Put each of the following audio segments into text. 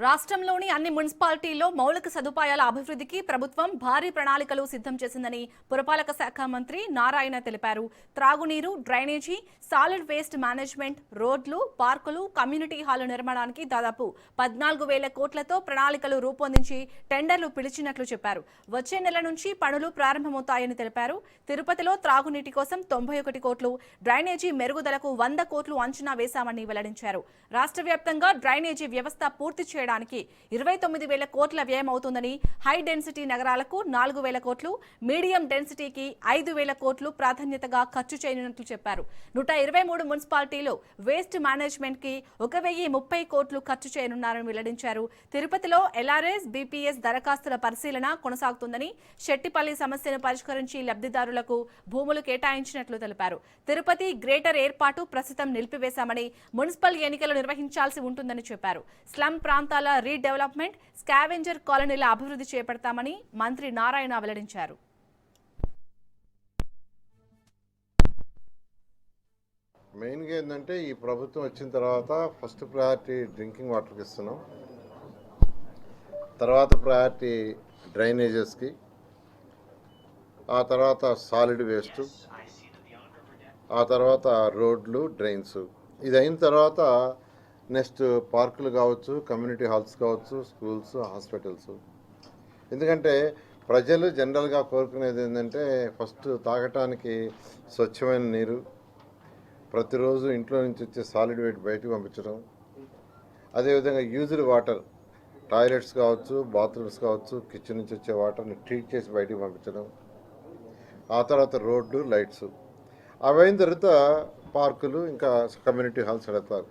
రాష్ట్రంలోని అన్ని మున్సిపాలిటీల్లో మౌలిక సదుపాయాల అభివృద్ధికి ప్రభుత్వం భారీ ప్రణాళికలు సిద్ధం చేసిందని పురపాలక శాఖ మంత్రి నారాయణ తెలిపారు. త్రాగునీరు, డ్రైనేజీ, సాలిడ్ వేస్ట్ మేనేజ్మెంట్, రోడ్లు, పార్కులు, కమ్యూనిటీ హాలు నిర్మాణానికి దాదాపు 14,000 కోట్లతో ప్రణాళికలు రూపొందించి టెండర్లు పిలిచినట్లు చెప్పారు. వచ్చే నెల నుంచి పనులు ప్రారంభమవుతాయని తెలిపారు. తిరుపతిలో త్రాగునీటి కోసం 91 కోట్లు, డ్రైనేజీ మెరుగుదలకు 100 కోట్లు అంచనా వేశామని వెల్లడించారు. రాష్ట్ర వ్యాప్తంగా డ్రైనేజీ వ్యవస్థ పూర్తి చేయడానికి 29,000 కోట్ల వ్యయం అవుతుందని, హై డెన్సిటీ నగరాలకు 4,000 కోట్లు, మీడియం డెన్సిటీకి 5,000 కోట్లు ప్రాధాన్యతగా ఖర్చు చేయనున్నట్లు చెప్పారు. 123 మున్సిపాలిటీలు వేస్ట్ మేనేజ్మెంట్ కి 1,030 కోట్లు ఖర్చు చేయనున్నారని వెల్లడించారు. తిరుపతిలో ఎల్ఆర్ఎస్, బీపీఎస్ దరఖాస్తుల పరిశీలన కొనసాగుతుందని, శెట్టిపల్లి సమస్యను పరిష్కరించి లబ్ధిదారులకు భూములు కేటాయించినట్లు తెలిపారు. తిరుపతి గ్రేటర్ ఏర్పాటు ప్రస్తుతం నిలిపివేశామని, మున్సిపల్ ఎన్నికలు నిర్వహించాల్సి ఉంటుందని చెప్పారు. స్లమ్ ప్రాంతాల రీడెవలప్మెంట్, స్కావెంజర్ కాలనీల అభివృద్ధి చేపడతామని మంత్రి నారాయణ వెల్లడించారు. మెయిన్గా ఏంటంటే ఈ ప్రభుత్వం వచ్చిన తర్వాత ఫస్ట్ ప్రయారిటీ డ్రింకింగ్ వాటర్కి ఇస్తున్నాం, తర్వాత ప్రయారిటీ డ్రైనేజెస్కి, ఆ తర్వాత సాలిడ్ వేస్ట్, ఆ తర్వాత రోడ్లు, డ్రైన్స్. ఇది అయిన తర్వాత నెక్స్ట్ పార్కులు కావచ్చు, కమ్యూనిటీ హాల్స్ కావచ్చు, స్కూల్స్, హాస్పిటల్స్. ఎందుకంటే ప్రజలు జనరల్గా కోరుకునేది ఏంటంటే ఫస్ట్ తాగటానికి స్వచ్ఛమైన నీరు, ప్రతిరోజు ఇంట్లో నుంచి వచ్చే సాలిడ్ వేస్ట్ బయటకు పంపించడం, అదేవిధంగా యూజ్డ్ వాటర్, టాయిలెట్స్ కావచ్చు, బాత్రూమ్స్ కావచ్చు, కిచెన్ నుంచి వచ్చే వాటర్ని ట్రీట్ చేసి బయటకు పంపించడం, ఆ తర్వాత రోడ్లు, లైట్స్. అవైన తర్వాత పార్కులు, ఇంకా కమ్యూనిటీ హాల్స్ పెడతారు.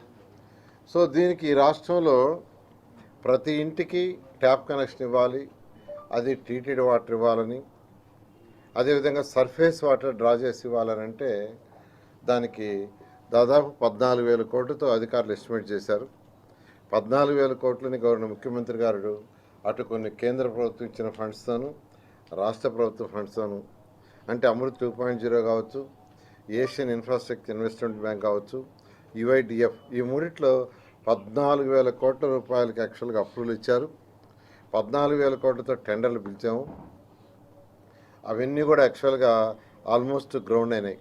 సో దీనికి రాష్ట్రంలో ప్రతి ఇంటికి ట్యాప్ కనెక్షన్ ఇవ్వాలి, అది ట్రీటెడ్ వాటర్ ఇవ్వాలని, అదేవిధంగా సర్ఫేస్ వాటర్ డ్రా చేసి ఇవ్వాలని అంటే దానికి దాదాపు 14,000 కోట్లతో అధికారులు ఎస్టిమేట్ చేశారు. 14,000 కోట్లని ముఖ్యమంత్రి గారు అటు కొన్ని కేంద్ర ప్రభుత్వం ఇచ్చిన ఫండ్స్తోను, రాష్ట్ర ప్రభుత్వ ఫండ్స్తోను, అంటే అమృత్ 2.0 కావచ్చు, ఏషియన్ ఇన్ఫ్రాస్ట్రక్చర్ ఇన్వెస్ట్మెంట్ బ్యాంక్ కావచ్చు, యుఐడిఎఫ్, ఈ మూడిట్లో 14,000 కోట్ల రూపాయలకి యాక్చువల్గా అప్రూవల్ ఇచ్చారు. 14,000 కోట్లతో టెండర్లు పిలిచాము. అవన్నీ కూడా యాక్చువల్గా ఆల్మోస్ట్ గ్రౌండ్ అయినాయి.